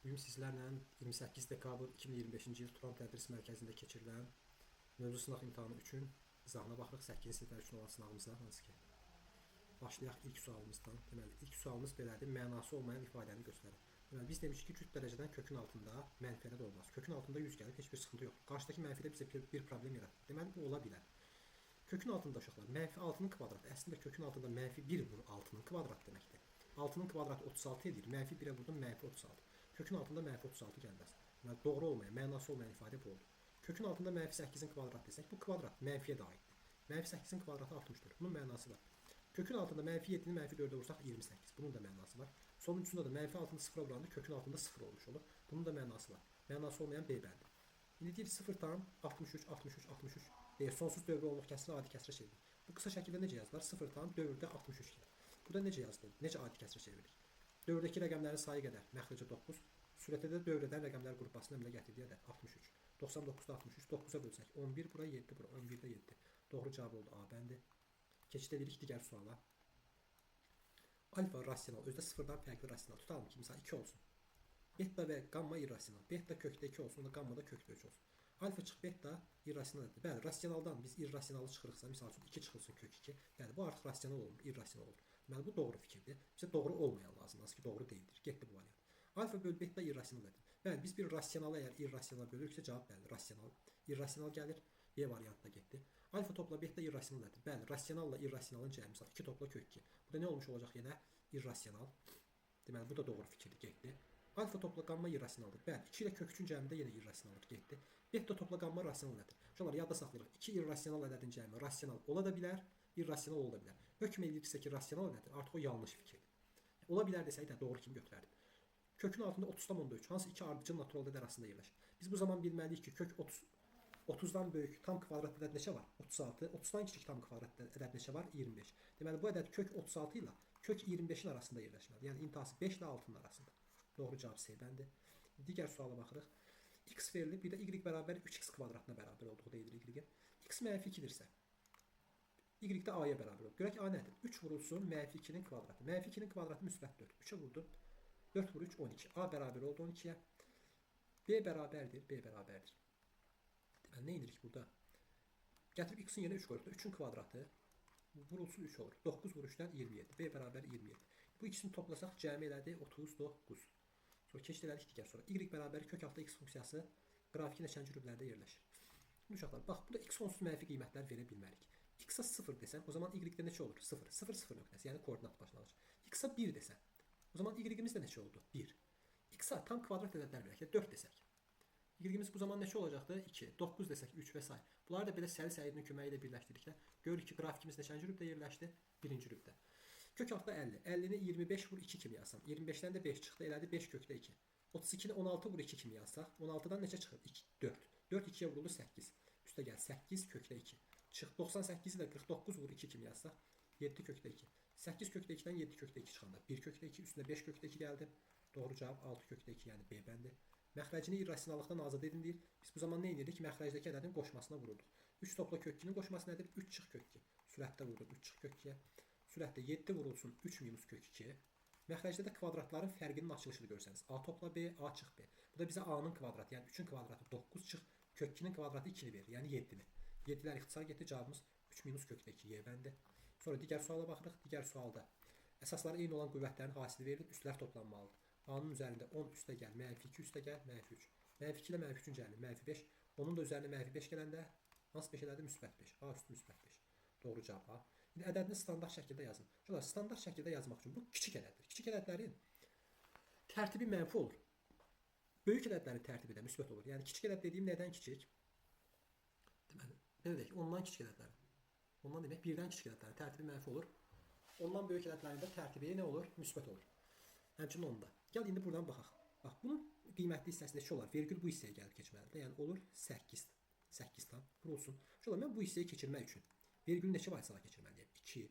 Bugün sizlərlə 28 dekabr 2025-ci il Turan Tədris Mərkəzində keçirilən mövzu sınaq imtahanı üçün izahına baxırıq. 8-ci siniflər üçün olan sınavımızda hansı ki. Başlayaq ilk sualımızdan. Deməli, ilk sualımız belədir. Mənası olmayan ifadəni göstərir. Deməli, biz demişik ki, cüt dərəcədən kökün altında mənfi ədəd olmaz. Kökün altında 100 gəlib, heç bir sıxıntı yoxdur. Qarşıdakı mənfidə bizə bir problem yaratır. Deməli, bu ola bilər. Kökün altında uşaqlar, mənfi 6-nın kvadratı. Əslində kökün altında mənfi 1 vur 6-nın kvadratı deməkdir. 6-nın kvadratı 36 edir. Mənfi 1-ə vurdum, mənfi 36. Kökün altında mənfi 36 gəlməz. Yəni, doğru olmayan, mənası olmayan ifadə bu oldu. Kökün altında mənfi 8-in kvadratı desək, bu kvadrat mənfiyə də aiddir. Mənfi 8-in kvadratı 64. Bunun mənası var. Kökün altında mənfi 7-ni mənfi 4-ə vursaq 28. Bunun da mənası var. Sonuncunda da mənfi 6-nı 0-a vuranda kökün altında 0 olmuş olur. Bunun da mənası var. Mənası olmayan B bəndi. İndi deyir 0 tam 63, 63, 63 deyə sonsuz dövrü onluq kəsiri adi kəsirə çevrilir. Bu qısa şəkildə necə yazılır? 0 tam dövrdə 63 gəlir. Bu da necə yazılır? Necə adi kəsirə çevrilir? Dövrdəki rəqəmlərin sayı qədər məxrəcə 9. Sürətdə dövrədən rəqəmlər qrupasına əmələ gətirdiyi ədəd 63. 99-da 63, 9-a bölsək 11, bura 7, bura 11-də 7. Doğru cavab oldu A bəndi. Keçid edirik digər suala. Alfa rasional, özdə sıfırdan fərqli rasional. Tutalım ki, misal 2 olsun. Beta və qamma irrasional. Beta kökdə 2 olsun, qamma da kökdə 3 olsun. Alfa çıx beta irrasional edir. Bəli, rasionaldan biz irrasionalı çıxırıqsa, misal üçün 2 çıxılsın kök 2. Bəli, bu artıq rasional olmur, irrasional olur. Deməli, bu doğru fikirdir. Bizə doğru olmayan lazım, nasıl ki, doğru deyildir. Getdi bu variant. Alfa böl beta irrasional edir. Bəli, biz bir rasionalı əgər irrasional bölürüksə cavab bəli, rasional. İrrasional gəlir. B variantına getdi. Alfa topla beta irrasional edir. Bəli, rasionalla irrasionalın cəmi misal 2 topla kök 2. Bu da nə olmuş olacaq yenə? İrrasional. Deməli, bu da doğru fikirdir, getdi. Alfa topla qamma irrasionaldır. Bəli, 2 ilə kök 3-ün cəmində yenə irrasionaldır, getdi. Beta topla qamma rasional ədədir. Uşaqlar, yadda saxlayırıq. 2 irrasional ədədin cəmi rasional ola da bilər, irrasional ola da bilər. Hökm edirsə ki, rasional ədəddir, artıq o yanlış fikirdir. Ola bilər desək də doğru kimi götürərdim. Kökün altında 30,3, hansı iki ardıcıl natural ədəd arasında yerləşir. Biz bu zaman bilməliyik ki, kök 30-dan böyük tam kvadrat ədəd neçə var? 36. 30-dan kiçik tam kvadrat ədəd neçə var? 25. Deməli, bu ədəd kök 36 ilə kök 25-in arasında yerləşməlidir. Yəni, intihası 5 ilə 6-nın arasında. Doğru cavab C bəndi. Digər suala baxırıq. X verilib, bir də y bərabər 3x kvadratına bərabər olduğu deyilir y-in. X mənfi 2-dirsə, y də a-ya bərabər olur. Görək a nədir? 3 vurulsun mənfi 2-nin kvadratı. Mənfi 2-nin kvadratı müsbət 4. 3-ə vurdum. 4 vur 3, 12. A bərabər oldu 12-yə. B bərabərdir, B bərabərdir. Deməli, nə edirik burada? Gətirib x-in yerine 3 qoyuruq. 3-ün kvadratı vurulsun 3 olur. 9 vur 3-dən 27. B bərabər 27. Bu ikisini toplasaq cəmi elədi 39. Sonra keçid elədik digər sonra. Y bərabər kök altı x funksiyası qrafikin neçənci rüblərdə yerləşir. Uşaqlar, bax, burada x sonsuz mənfi qiymətlər verə bilmərik. X-a 0 desəm, o zaman y-də neçə olur? 0. 0, 0 nöqtəsi, yəni koordinat başlanğıc. X-a 1 desəm, o zaman y-imiz də neçə oldu? 1. X-a tam kvadrat ədədlər verək, 4 desək. Y-imiz bu zaman neçə olacaqdı? 2. 9 desək, 3 və s. Bunları da belə səli səyidinin köməyi ilə birləşdirdikdə görürük ki, qrafikimiz neçənci rübdə yerləşdi? 1-ci rübdə. Kök altda 50. 50-ni 25 vur 2 kimi yazsam. 25-dən də 5 çıxdı. Elədi 5 kökdə 2. 32-ni 16 vur 2 kimi yazsaq. 16-dan neçə çıxır? 2, 4. 4 2-yə vuruldu 8. Üstə gəl 8 kökdə 2. Çıx 98-i də 49 vur 2 kimi yazsaq. 7 kökdə 2. 8 kökdə 2-dən 7 kökdə 2 çıxanda 1 kökdə 2, üstünə 5 kökdə 2 gəldi. Doğru cavab 6 kökdə 2, yəni B bəndi. Məxrəcini irrasionallıqdan azad edin deyir. Biz bu zaman nə edirdik? Məxrəcdəki ədədin qoşmasına vururduq. 3 topla kök 2-nin qoşması nədir? 3 çıx kök 2. Sürətdə vurduq 3 çıx kök 2-yə. Sürətdə 7 vurulsun 3 minus kök 2. Məxrəcdə də kvadratların fərqinin açılışını görsəniz. A topla B, A çıx B. Bu da bizə A-nın kvadratı, yəni 3-ün kvadratı 9 çıx kök 2-nin kvadratı 2-ni verir, yəni 7-ni. 7-lər ixtisar getdi, cavabımız 3 minus kökdə 2 Y bəndi. Sonra digər suala baxırıq. Digər sualda əsasları eyni olan qüvvətlərin hasili verilib, üstlər toplanmalıdır. A-nın üzərində 10 üstə gəl, mənfi 2 üstə gəl, mənfi 3. Mənfi 2 ilə mənfi 3-ün cəmi, mənfi 5. Onun da üzərində mənfi 5 gələndə hansı 5 elədi? Müsbət 5. A üstü müsbət 5. Doğru cavab A. İndi ədədini standart şəkildə yazın. Şöyle standart şəkildə yazmaq üçün bu kiçik ədəddir. Kiçik ədədlərin tərtibi mənfi olur. Böyük ədədlərin tərtibi də müsbət olur. Yəni kiçik ədəd dediyim nədən kiçik? Deməli, belə deyək, ondan kiçik ədədlərin. Ondan demək, birdən kiçik ədədlərin tərtibi mənfi olur. Ondan böyük ədədlərin də tərtibi nə olur? Müsbət olur. Həmçinin onda. Gəl indi buradan baxaq. Bax, bunun qiymətli hissəsi neçə olar? Vergül bu hissəyə gəlib keçməlidir. Yəni olur 8. 8 tam vurulsun. Şöyle mən bu hissəyi keçirmək üçün vergülü neçə vaysağa keçirməliyəm? 2,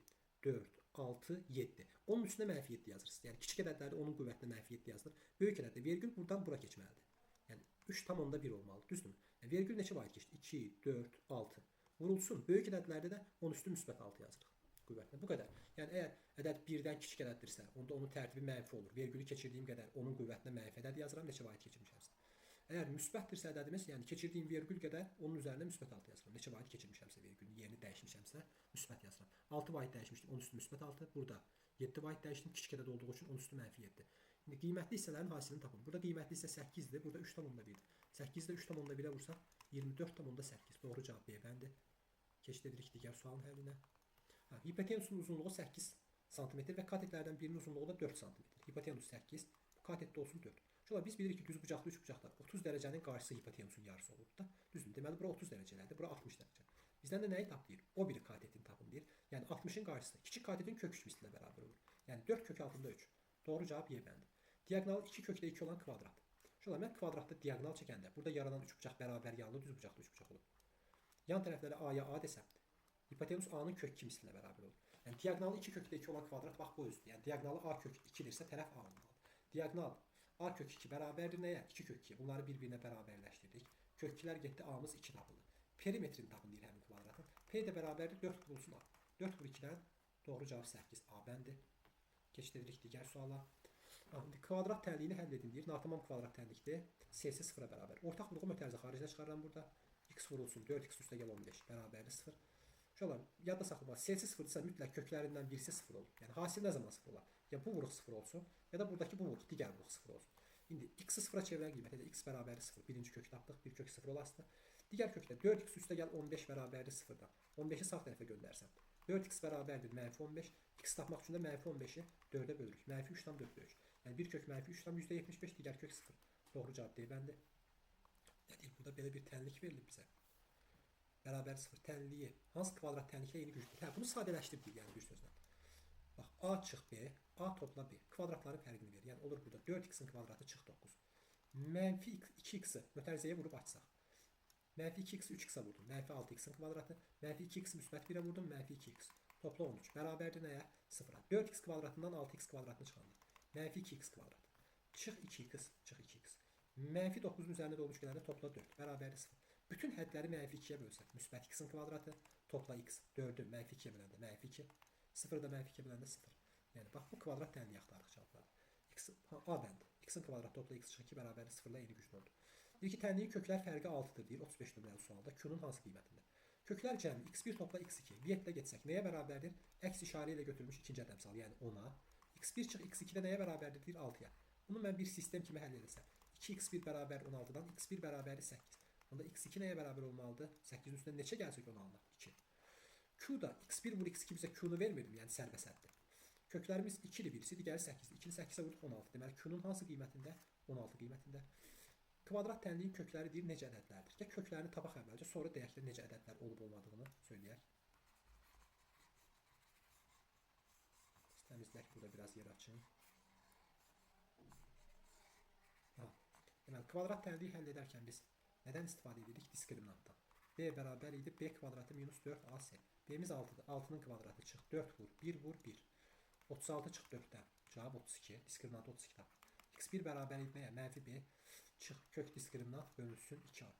4, 6, 7. Onun üstünə mənfi 7 yazırsınız. Yəni kiçik ədədlərdə onun qüvvətinə mənfi 7 yazılır. Böyük ədəddə vergül buradan bura keçməlidir. Yəni 3,1 olmalı, düzdürmü? Yəni vergül neçə vayt keçdi? 2, 4, 6. Vurulsun. Böyük ədədlərdə də 10 üstü müsbət 6 yazırıq. qüvvətinə. Bu qədər. Yəni əgər ədəd 1-dən kiçik ədəddirsə, onda onun tərtibi mənfi olur. Vergülü keçirdiyim qədər onun qüvvətinə mənfi ədəd yazıram, neçə vahid keçirmişəmsə. Əgər müsbətdirsə ədədimiz, yəni keçirdiyim vergül qədər onun üzərinə müsbət 6 yazıram. Neçə vahid keçirmişəmsə vergülün yerini dəyişmişəmsə müsbət yazıram. 6 vahid dəyişmişdim, onun üstü müsbət 6. Burada 7 vahid dəyişdim, kiçik ədəd olduğu üçün onun üstü mənfi 7. İndi qiymətli hissələrin hasilini tapın. Burada qiymətli hissə 8-dir, burada 3,1-dir. 8-də 3,1-ə vursaq 24,8. Doğru cavab B bəndi. Keçid edirik digər sualın həllinə. Hipotenusun uzunluğu 8 sm və katetlərdən birinin uzunluğu da 4 sm. Hipotenus 8, katetdə olsun 4. Şöyle biz bilirik ki, düz bucaqlı üç bucaqlar 30 dərəcənin qarşısı hipotenusun yarısı olur da. Düzdür. Deməli bura 30 dərəcələrdir, bura 60 dərəcə. Bizdən də nəyi tap deyir? O biri katetin tapın deyir. Yəni 60-ın qarşısı kiçik katetin kök 3 mislinə bərabər olur. Yəni 4 kök altında 3. Doğru cavab Y bəndi. Diaqonalı 2 kökdə 2 olan kvadrat. Şöyle mən kvadratda diaqonal çəkəndə burada yaranan üç bucaq bərabər yanlı düz bucaqlı üç bucaq olur. Yan tərəfləri A-ya A desəm, hipotenus A-nın kök 2 mislinə bərabər olur. Yəni diaqonalı 2 kökdə 2 olan kvadrat bax bu üzdür. Yəni diaqonalı A kök 2-dirsə tərəf A olmalıdır. Diaqonal A kök 2 bərabərdir nəyə? 2 kök 2. Bunları bir-birinə bərabərləşdirdik. Kök 2-lər getdi, A-mız 2 tapıldı. Perimetrini tapın deyir həmin kvadratın. P də bərabərdir 4 vurulsun A. 4 vur 2-dən doğru cavab 8 A bəndi. Keçid edirik digər suala. İndi kvadrat tənliyini həll edin deyir. Natamam kvadrat tənlikdir. C-si 0-a bərabər. Ortaq vurğu mötərizə xaricə çıxarıram burada. X vurulsun 4x üstə gəl 15 bərabərdir 0. Şöyle yadda saxlamaq. C-si 0-dırsa mütləq köklərindən birisi 0 olur. Yəni hasil nə zaman 0 olar? Ya bu vuruq 0 olsun, ya da buradakı bu vuruq digər vuruq 0 olsun. İndi x-i 0-a çevirən qiymət x bərabərdir 0. Birinci kök tapdıq. Bir kök 0 olasıdır. Digər kökdə 4x üstə gəl 15 bərabərdir 0-dan. 15-i sağ tərəfə göndərsəm. 4x bərabərdir mənfi 15. X tapmaq üçün də mənfi 15-i 4-ə bölürük. Mənfi 3-dən 4 bölürük. Yəni bir kök mənfi 3-dən %75, digər kök 0. Doğru cavab D bəndi. Nə deyil? Burada belə bir tənlik verilib bizə. Bərabər 0 tənliyi hansı kvadrat tənliklə eyni gücdür? Hə, bunu sadələşdirdik yəni bir sözlə. Bax, A çıx B, A topla B. Kvadratların fərqini verir. Yəni olur burada 4x-in kvadratı çıx 9. Mənfi 2x-i mötərizəyə vurub açsaq. Mənfi 2x-i 3x-a vurdum. Mənfi 6x-in kvadratı. Mənfi 2x-i müsbət 1-ə vurdum. Mənfi 2x. Topla 13. Bərabərdir nəyə? 0-a. 4x kvadratından 6x kvadratını çıxandı. Mənfi 2x kvadrat. Çıx 2x, çıx 2x. Mənfi 9-un üzərində olmuş gələndə topla 4. Bərabərdir 0. Bütün hədləri mənfi 2-yə bölsək. Müsbət x-in kvadratı. Topla x. 4-ü mənfi 2-yə böləndə mənfi 2. 0-ı da mənfi 2-yə böləndə 0. Yəni bax bu kvadrat tənliyi axtarıq cavabları. X A bəndi. X-in kvadratı topla x çıx 2 bərabərdir 0-la eyni güclü oldu. Deyir ki, tənliyin köklər fərqi 6-dır deyir 35 nömrəli sualda. Q-nun hansı qiymətində? Köklər cəmi x1 topla x2. Viyyətlə getsək nəyə bərabərdir? Əks işarə ilə götürülmüş ikinci ədəmsal, yəni 10-a. x1 çıx x2-də nəyə bərabərdir? Deyir 6-ya. Bunu mən bir sistem kimi həll edəsəm. 2x1 bərabər 16-dan x1 bərabərdir 8. Onda x2 nəyə bərabər olmalıdır? 8-in üstündə neçə gəlsək 10-dan 2. Q da x1 vur x2 bizə Q-nu vermirdim, yəni sərbəsətdir. Köklərimiz 2-dir, birisi digəri 8-dir. 2-ni 8-ə vurduq 16. Deməli Q-nun hansı qiymətində? 16 qiymətində. Kvadrat tənliyin kökləri deyir necə ədədlərdir? Gəl köklərini tapaq əvvəlcə, sonra deyək ki, necə ədədlər olub olmadığını söyləyək. Təmizlək burada biraz yer açın. Deməli kvadrat tənliyi həll edərkən biz nədən istifadə edirik? Diskriminantdan. B bərabər idi B kvadratı minus 4AC. B-miz 6-dır. 6-nın kvadratı çıx 4 vur 1 vur 1. 36 çıx 4-dən. Cavab 32. Diskriminant 32 tap. X1 bərabər idi nəyə? Mənfi B çıx kök diskriminant bölünsün 2A.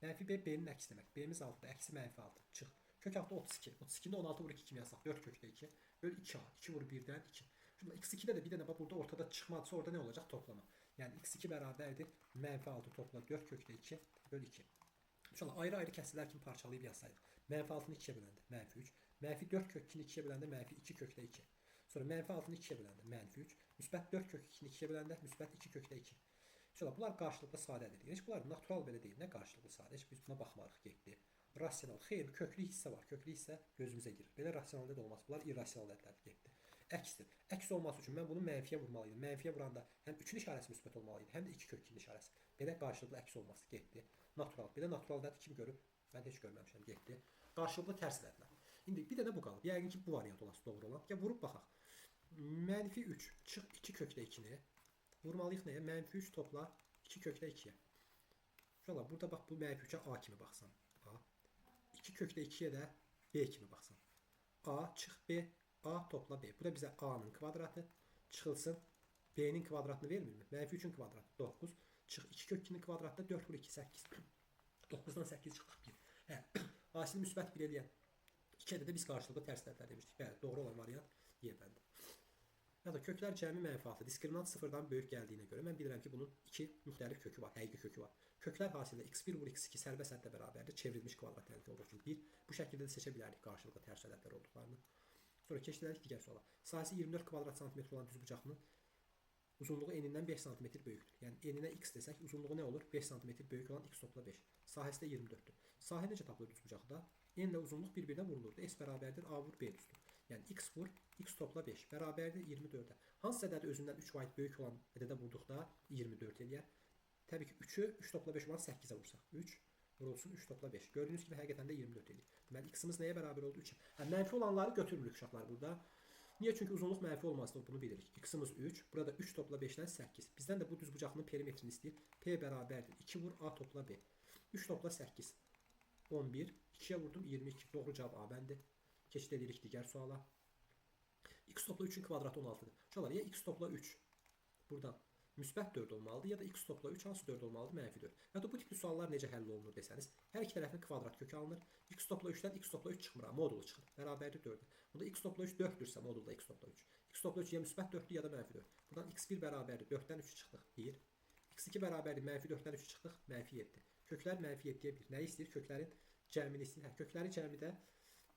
Mənfi B B-nin əksi demək. B-miz 6-dır. Əksi mənfi 6. Çıx. Kök altı 32. 32-də 16 vur 2 kimi yazsaq. 4 kökdə 2. Böl 2A. 2 vur 1-dən 2. Şimdi x2'də də bir dənə bax burada ortada çıxmadsa orada nə olacaq? Toplama. Yəni x2 bərabərdir. Mənfi 6 topla 4 kökdə 2 böl 2. İnşallah ayrı-ayrı kəsrlər kimi parçalayıb yazsaydıq. Mənfi 6-nı 2-yə böləndə mənfi 3. Mənfi 4 kök 2-ni 2-yə böləndə mənfi 2 kökdə 2. Sonra mənfi 6-nı 2-yə böləndə mənfi 3. Müsbət 4 kök 2-ni 2-yə böləndə müsbət 2 kökdə 2. İnşallah bunlar qarşılıqlı sadədir. Heç bunlar natural belə deyil. Nə qarşılıqlı sadə? Heç biz buna baxmarıq getdi. Rasional. Xeyr, köklü hissə var. Köklü hissə gözümüzə girir. Belə rasionalda da olmaz. Bunlar irrasional ədədlər getdi. Əksdir. Əks olması üçün mən bunu mənfiyə vurmalıydım. Mənfiyə vuranda həm 3-ün işarəsi müsbət olmalıydı, həm də 2 kök 2-nin işarəsi. Belə qarşılıqlı əks olması getdi. Natural. Belə natural ədəd kim görüb? Mən heç görməmişəm. Getdi. Qarşılıqlı tərs ədədlər. İndi bir dənə bu qalıb. Yəqin ki, bu variant olası doğru olan. Ya vurub baxaq. Mənfi 3 çıx 2 kökdə 2-ni vurmalıyıq nəyə? Mənfi 3 topla 2 kökdə 2-yə. İnşallah burada bax bu mənfi 3-ə A kimi baxsam. A. 2 kökdə 2-yə də B kimi baxsam. A çıx B. A topla B. Bu da bizə A-nın kvadratı. Çıxılsın. B-nin kvadratını vermirmi? Mənfi 3-ün kvadratı 9. Çıx 2 kök 2-nin kvadratı 4 vur 2 8. 9-dan 8 çıxdıq 1. Hə. Asili müsbət 1 eləyən 2'də də biz qarşılıqlı tərs ədədlər demişdik. Bəli, doğru olan variant Y bəndi. Ya da köklər cəmi mənfi diskriminant sıfırdan böyük gəldiyinə görə mən bilirəm ki, bunun iki müxtəlif kökü var, həqiqi kökü var. Köklər hasilində x1 vur x2 sərbəst əddə bərabərdir. Çevrilmiş kvadrat əldə olduğu üçün 1. Bu şəkildə də seçə bilərik qarşılıqlı tərs ədədlər olduqlarını. Sonra keçirik digər suala. Sahəsi 24 kvadrat santimetr olan düzbucaqlının uzunluğu enindən 5 cm böyükdür. Yəni eninə x desək, uzunluğu nə olur? 5 cm böyük olan x topla 5. Sahəsi də 24-dür. Sahə necə tapılır düzbucaqda? N ilə uzunluq bir-birinə vurulurdu. S bərabərdir A vur B düzdür. Yəni x vur x topla 5 bərabərdir 24-ə. Hansı ədəd özündən 3 vahid böyük olan ədədə vurduqda 24 eləyər? Təbii ki 3-ü 3 topla 5 olan 8-ə vursaq. 3 vurulsun 3 topla 5. Gördüyünüz kimi həqiqətən də 24 eləyir. Deməli x-imiz nəyə bərabər oldu? 3-ə. Mənfi olanları götürmürük uşaqlar burada. Niyə? Çünki uzunluq mənfi olmasını bunu bilirik. X-imiz 3, burada 3 topla 5-dən 8. Bizdən də bu düzbucaqlının perimetrini istəyir. P bərabərdir 2 vur A topla B. 3 topla 8. 11. 2-yə vurdum 22. Doğru cavab A bəndi. Keçid edirik digər suala. X topla 3-ün kvadratı 16-dır. Uşaqlar, ya x topla 3 buradan müsbət 4 olmalıdır, ya da x topla 3 hansı 4 olmalıdır? Mənfi 4. Ya da bu tipli suallar necə həll olunur desəniz, hər iki tərəfin kvadrat kökü alınır. X topla 3-dən x topla 3 çıxmır, modulu çıxır. Bərabərdir 4-ə. Bunda x topla 3 4-dürsə modulda x topla 3. X topla 3 ya müsbət 4-dür, ya da mənfi 4. Buradan x1 bərabərdir 4-dən 3 çıxdıq 1. x2 bərabərdir mənfi 4-dən 3 çıxdıq mənfi 7. Köklər mənfi 7-yə 1. Nəyi istəyir? Köklərin cəmini istəyir. Hə, kökləri cəmidə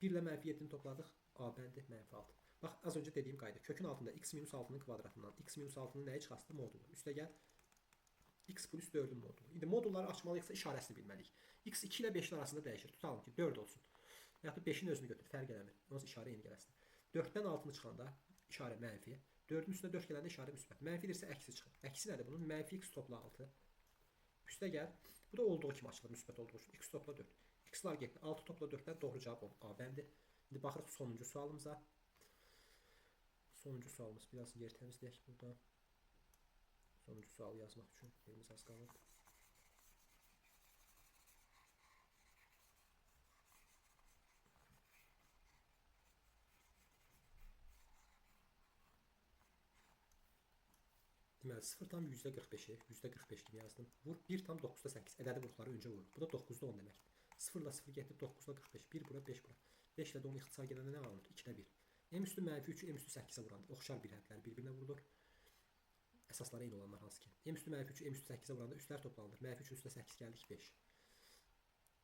1 ilə mənfi 7-ni topladıq. A bəndi mənfi 6. Bax, az öncə dediyim qayda. Kökün altında x minus 6-nın kvadratından x minus 6-nın nəyi çıxastı? Modulu. Üstə gəl x plus 4-ün modulu. İndi modulları açmalıyıqsa işarəsini bilməliyik. X 2 ilə 5-in arasında dəyişir. Tutalım ki 4 olsun. Ya da 5-in özünü götür. Fərq eləmir. Onsuz işarə eyni gəlsin. 4-dən 6-nı çıxanda işarə mənfi. 4-ün üstünə 4 gələndə işarə müsbət. Mənfidirsə əksi çıxır. Əksi nədir bunun? Mənfi x topla 6. Üstə gəl. Bu da olduğu kimi açılır müsbət olduğu üçün. X topla 4. X-lar getdi. 6 topla 4-dən doğru cavab A bəndi. İndi baxırıq sonuncu sualımıza. Sonuncu sualımız. Biraz yer təmizləyək burada. Sonuncu sualı yazmaq üçün yerimiz az qalır. Deməli 0,45'i %45 kimi yazdım. Vur 1,9'da 8. Ədədi vurduqları öncə vurur. Bu da 9'da 10 demək. 0 ilə 0 getirib 9'da 45. 1 bura 5 bura. 5 ilə də 10 ixtisar gedəndə nə qalır? 2'də 1. M üstü mənfi 3, M üstü 8'ə vuranda oxşar bir hədlər bir-birinə vurulur. Əsasları eyni olanlar hansı ki? M üstü mənfi 3, M üstü 8'ə vuranda üstlər toplanır. Mənfi 3 üstə 8 gəldik 5.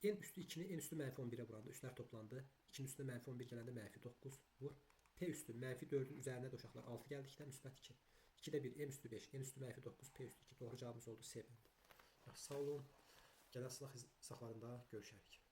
N üstü 2'ni N üstü mənfi 11'ə vuranda üstlər toplandı. 2'nin üstünə mənfi 11 gələndə mənfi 9 vur. P üstü mənfi 4'ün üzərinə də uşaqlar 6 gəldikdə müsbət 2. 2'də 1, M üstü 5, N üstü mənfi 9, P üstü 2. Doğru cavabımız oldu C bəndi. Sağ olun. Gələn sınav saxlarında görüşərik.